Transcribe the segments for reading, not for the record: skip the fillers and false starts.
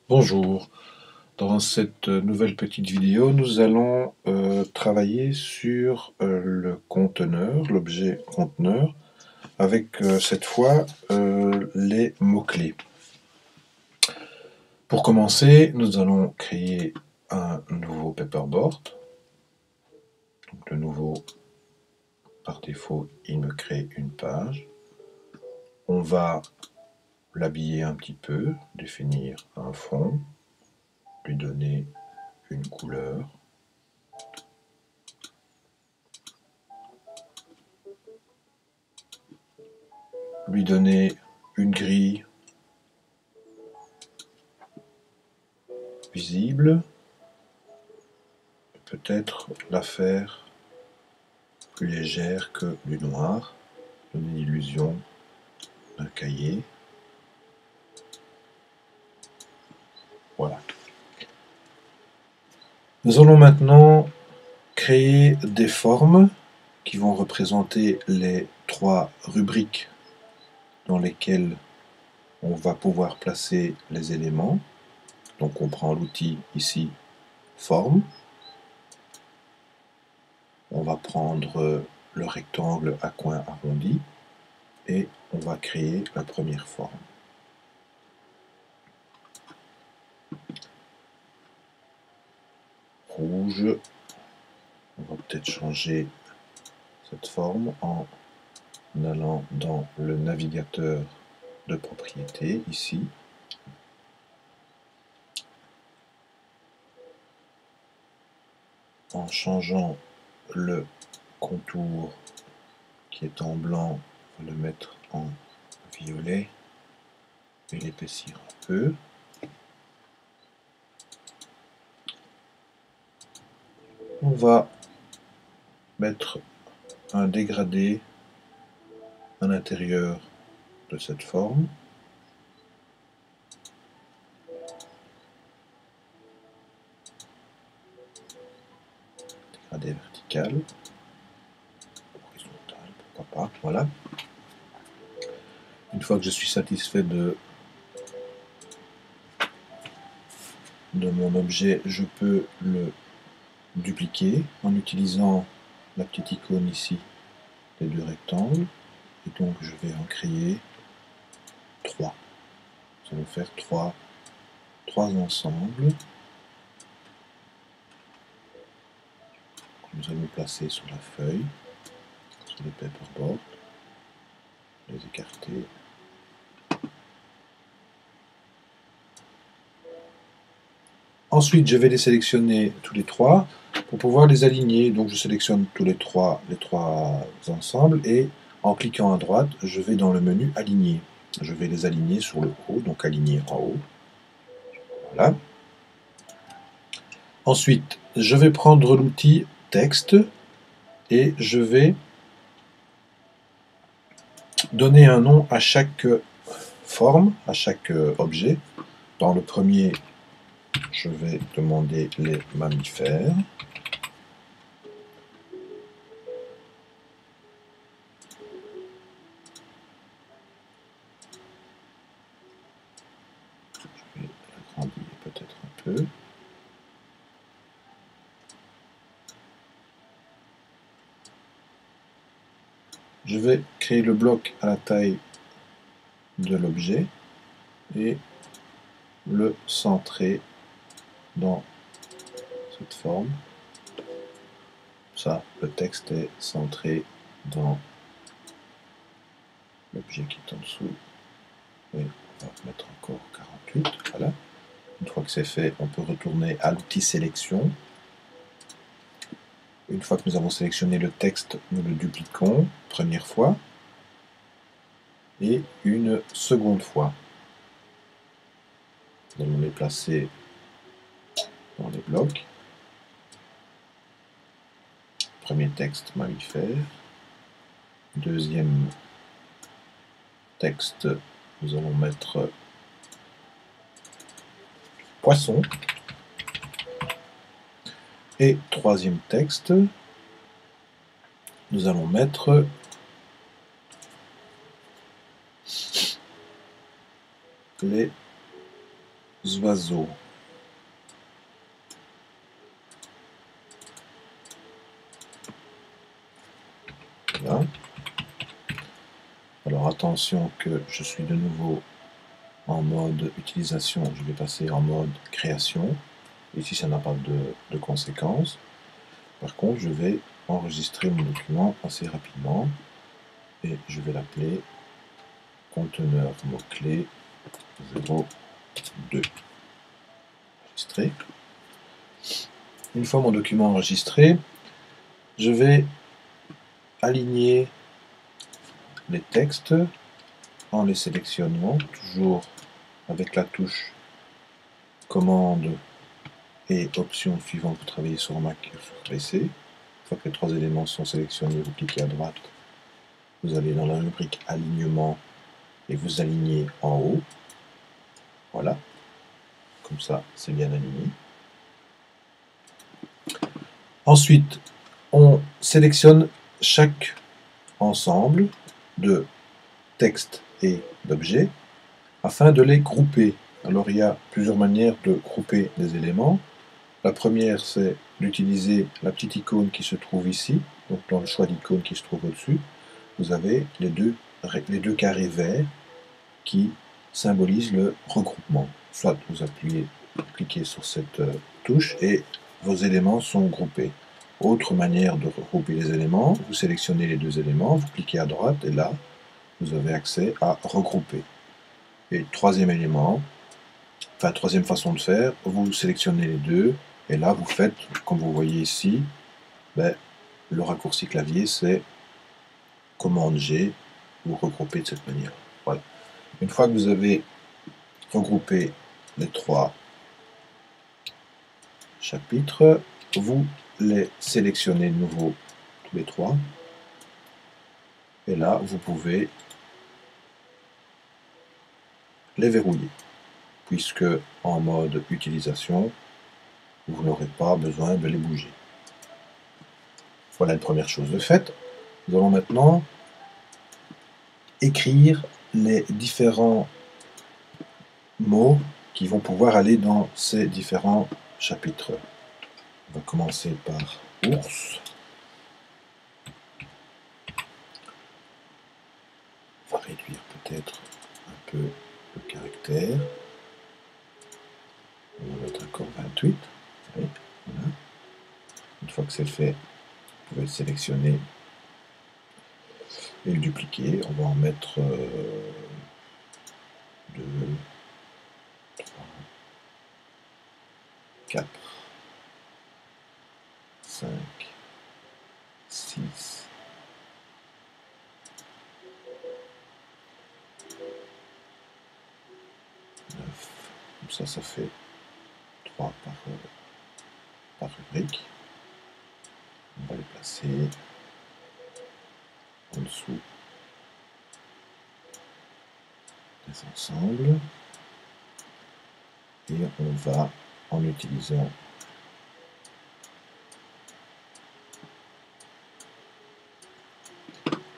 Bonjour, dans cette nouvelle petite vidéo, nous allons travailler sur le conteneur, l'objet conteneur, avec cette fois les mots-clés. Pour commencer, nous allons créer un nouveau paperboard. Donc, le nouveau, par défaut, il me crée une page. On va l'habiller un petit peu, définir un fond, lui donner une couleur. Lui donner une grille visible, peut-être la faire plus légère que du noir, donner l'illusion d'un cahier. Voilà. Nous allons maintenant créer des formes qui vont représenter les trois rubriques dans lesquelles on va pouvoir placer les éléments. Donc on prend l'outil ici, forme. On va prendre le rectangle à coin arrondi et on va créer la première forme. Rouge. On va peut-être changer cette forme en allant dans le navigateur de propriété ici. En changeant le contour qui est en blanc, on va le mettre en violet et l'épaissir un peu. On va mettre un dégradé à l'intérieur de cette forme. Dégradé vertical, horizontal, pourquoi pas, voilà. Une fois que je suis satisfait de mon objet, je peux le dupliquer en utilisant la petite icône ici des deux rectangles. Et donc je vais en créer 3. Nous allons faire 3 ensembles. Nous allons placer sur la feuille, sur le paperboard, les écarter. Ensuite, je vais les sélectionner tous les 3 pour pouvoir les aligner. Donc je sélectionne tous les trois ensemble et en cliquant à droite, je vais dans le menu aligner. Je vais les aligner sur le haut, donc aligner en haut. Voilà. Ensuite, je vais prendre l'outil texte et je vais donner un nom à chaque forme, à chaque objet. Dans le premier, je vais demander les mammifères. Je vais l'agrandir peut-être un peu. Je vais créer le bloc à la taille de l'objet et le centrer dans cette forme. Ça, le texte est centré dans l'objet qui est en dessous. Et on va mettre encore 48. Voilà. Une fois que c'est fait, on peut retourner à l'outil sélection. Une fois que nous avons sélectionné le texte, nous le dupliquons première fois et une seconde fois. Nous allons les placer dans les blocs. Premier texte, mammifère. Deuxième texte, nous allons mettre poisson. Et troisième texte, nous allons mettre les oiseaux. Voilà. Alors attention que je suis de nouveau en mode utilisation, je vais passer en mode création. Ici ça n'a pas de conséquences. Par contre je vais enregistrer mon document assez rapidement et je vais l'appeler conteneur mot-clé 02. Enregistré. Une fois mon document enregistré, je vais aligner les textes en les sélectionnant, toujours avec la touche commande et option suivant pour travailler sur Mac et sur PC. Une fois que les trois éléments sont sélectionnés, vous cliquez à droite, vous allez dans la rubrique alignement et vous alignez en haut. Voilà, comme ça c'est bien aligné. Ensuite, on sélectionne chaque ensemble de textes et d'objets afin de les grouper. Alors il y a plusieurs manières de grouper des éléments. La première, c'est d'utiliser la petite icône qui se trouve ici. Donc dans le choix d'icône qui se trouve au-dessus, vous avez les deux carrés verts qui symbolisent le regroupement. Soit vous cliquez sur cette touche et vos éléments sont groupés. Autre manière de regrouper les éléments, vous sélectionnez les deux éléments, vous cliquez à droite et là, vous avez accès à regrouper. Et troisième élément, enfin troisième façon de faire, vous sélectionnez les deux et là vous faites, comme vous voyez ici, le raccourci clavier c'est commande G, vous regroupez de cette manière. Voilà. Une fois que vous avez regroupé les trois chapitres, vous les sélectionnez de nouveau tous les trois et là vous pouvez les verrouiller puisque en mode utilisation vous n'aurez pas besoin de les bouger. Voilà une première chose de faite. Nous allons maintenant écrire les différents mots qui vont pouvoir aller dans ces différents chapitres. On va commencer par ours. On va réduire peut-être un peu le caractère. On va mettre encore 28. Oui, voilà. Une fois que c'est fait, vous pouvez le sélectionner et le dupliquer. On va en mettre 2, 3, 4, 5, 6, 9. Comme ça fait 3 par rubrique. On va les placer en dessous des ensembles. Et on va, en utilisant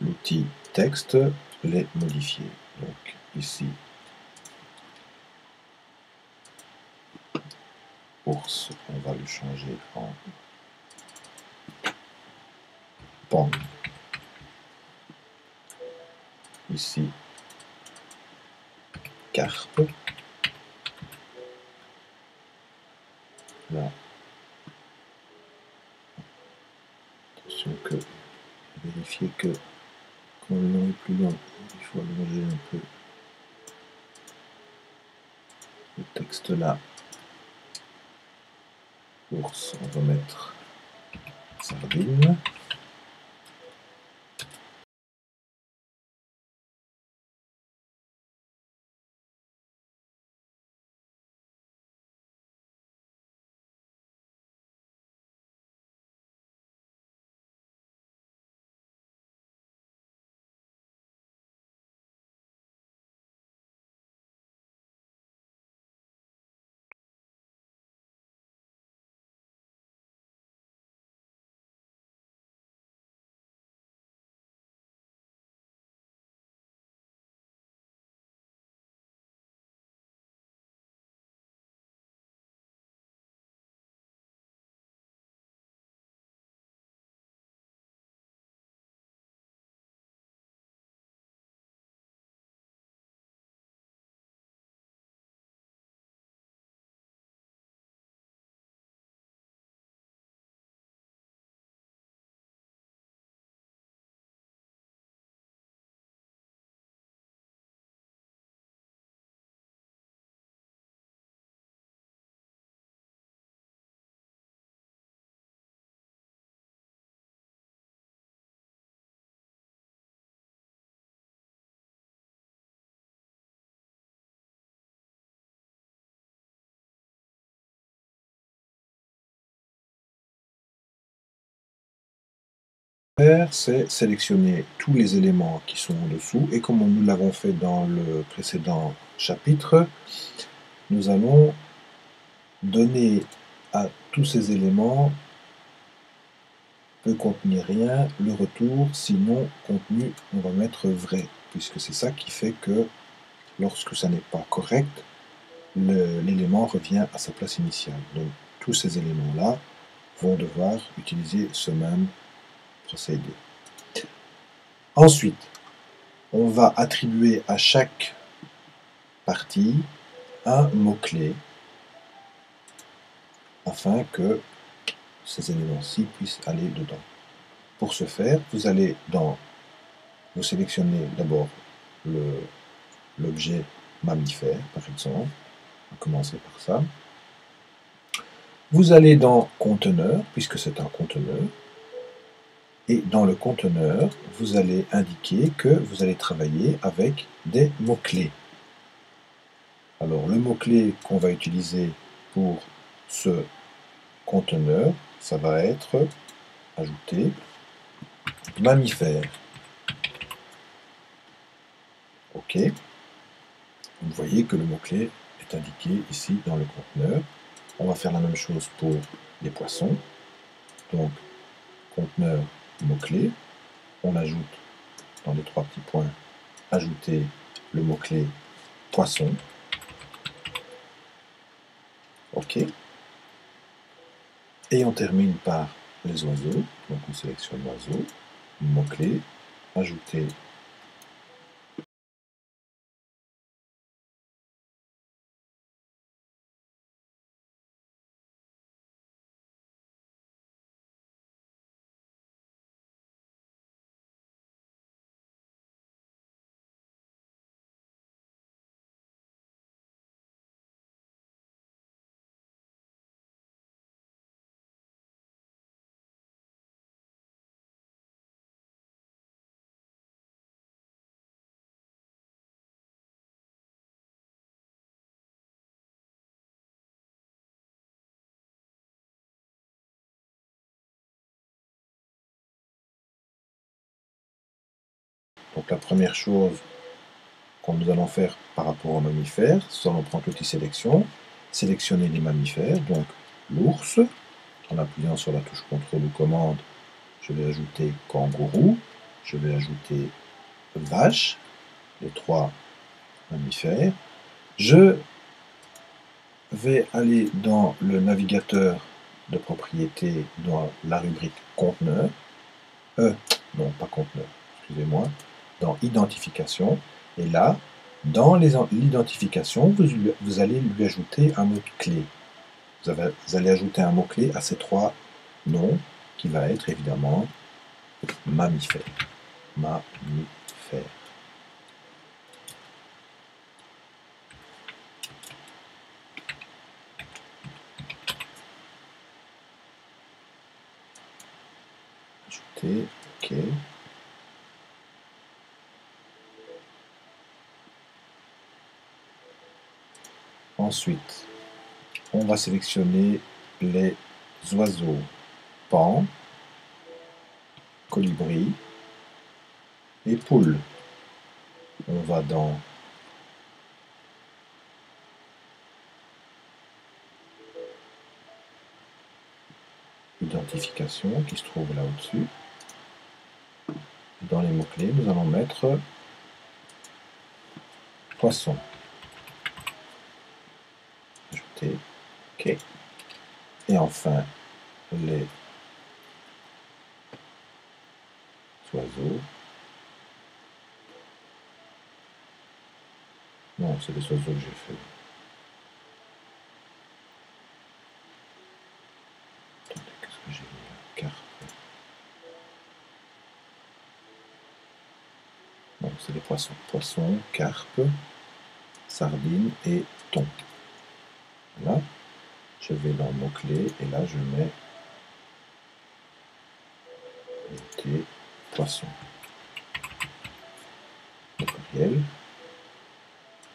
l'outil texte, les modifier. Donc ici, ours, on va le changer en pan. Ici, carpe. Là, attention que vérifier que quand le nom est plus long, il faut allonger un peu le texte là. Ours, on va mettre sardine. faire, c'est sélectionner tous les éléments qui sont en dessous, et comme nous l'avons fait dans le précédent chapitre, nous allons donner à tous ces éléments peut contenir rien, le retour, sinon contenu, on va mettre vrai, puisque c'est ça qui fait que lorsque ça n'est pas correct, l'élément revient à sa place initiale. Donc tous ces éléments-là vont devoir utiliser ce même procédé. Ensuite, on va attribuer à chaque partie un mot-clé afin que ces éléments-ci puissent aller dedans. Pour ce faire, vous allez vous sélectionnez d'abord l'objet mammifère, par exemple. On va commencer par ça. Vous allez dans conteneur, puisque c'est un conteneur. Et dans le conteneur, vous allez indiquer que vous allez travailler avec des mots-clés. Alors, le mot-clé qu'on va utiliser pour ce conteneur, ça va être ajouter mammifère. OK. Vous voyez que le mot-clé est indiqué ici dans le conteneur. On va faire la même chose pour les poissons. Donc, conteneur, mot-clé. On ajoute dans les 3 petits points, ajouter le mot-clé poisson. OK. Et on termine par les oiseaux. Donc on sélectionne l'oiseau, mot-clé, ajouter Donc la première chose que nous allons faire par rapport aux mammifères, c'est on prend l'outil sélection, sélectionner les mammifères, donc l'ours, en appuyant sur la touche contrôle ou commande, je vais ajouter kangourou, je vais ajouter vache, les 3 mammifères. Je vais aller dans le navigateur de propriété dans la rubrique conteneur, non pas conteneur, excusez-moi, dans identification, et là, dans l'identification, vous allez lui ajouter un mot-clé. Vous allez ajouter un mot-clé à ces 3 noms, qui va être évidemment mammifère. Mammifère. Ajouter, OK. Ensuite, on va sélectionner les oiseaux paon, colibri et poule. On va dans identification qui se trouve là au-dessus. Dans les mots-clés, nous allons mettre poisson. Ajouter, OK. Et enfin, les oiseaux. Non, c'est les oiseaux que j'ai fait. Attendez, qu'est-ce que j'ai mis là? Carpe. Non, c'est les poissons. Poisson, carpe, sardine et thon. Voilà. Je vais dans mots-clés et là je mets ajouter poisson. Au pluriel.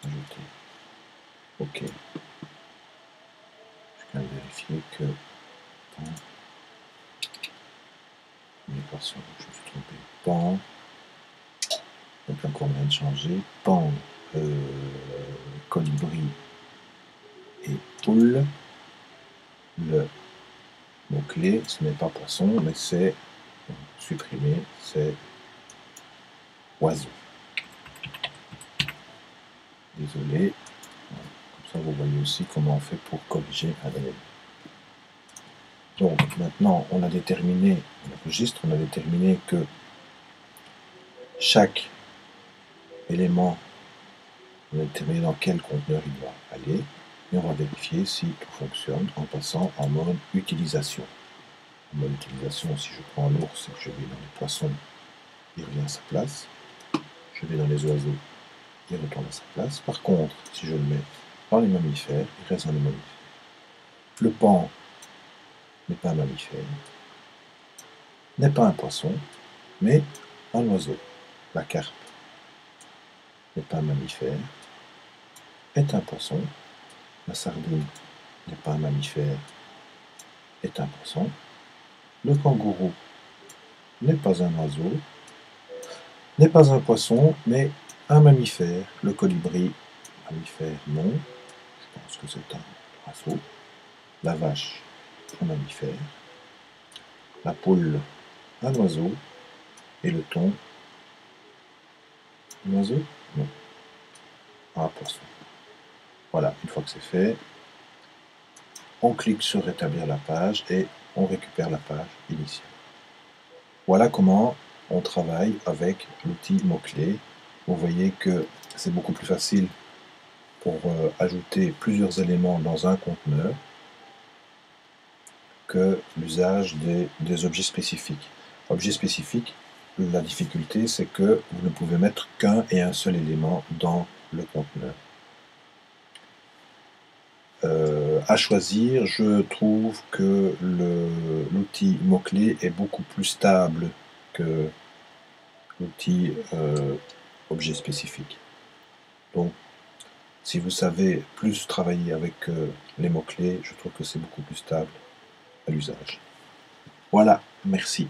Ajouter. OK. Je viens de vérifier que dans les poissons, je pan, donc encore rien de changer, pan, colibri et poule. Le mot-clé, ce n'est pas poisson, mais c'est supprimé, c'est oiseau. Désolé. Comme ça, vous voyez aussi comment on fait pour corriger un élément. Donc, maintenant, on a déterminé, on enregistre, on a déterminé que chaque élément, on a déterminé dans quel conteneur il doit aller, et on va vérifier si tout fonctionne en passant en mode utilisation. En mode utilisation, si je prends l'ours et que je vais dans les poissons, il revient à sa place. Je vais dans les oiseaux, il retourne à sa place. Par contre, si je le mets dans les mammifères, il reste dans les mammifères. Le pan n'est pas un mammifère, n'est pas un poisson, mais un oiseau. La carpe n'est pas un mammifère, est un poisson. La sardine n'est pas un mammifère, est un poisson. Le kangourou n'est pas un oiseau, n'est pas un poisson, mais un mammifère. Le colibri, mammifère, non. Je pense que c'est un oiseau. La vache, un mammifère. La poule, un oiseau. Et le thon, un oiseau? Non. Un poisson. Voilà, une fois que c'est fait, on clique sur rétablir la page et on récupère la page initiale. Voilà comment on travaille avec l'outil mots-clés. Vous voyez que c'est beaucoup plus facile pour ajouter plusieurs éléments dans un conteneur que l'usage des objets spécifiques. Objets spécifiques, la difficulté c'est que vous ne pouvez mettre qu'un et un seul élément dans le conteneur. À choisir, je trouve que l'outil mots-clés est beaucoup plus stable que l'outil objet spécifique. Donc, si vous savez plus travailler avec les mots-clés, je trouve que c'est beaucoup plus stable à l'usage. Voilà, merci.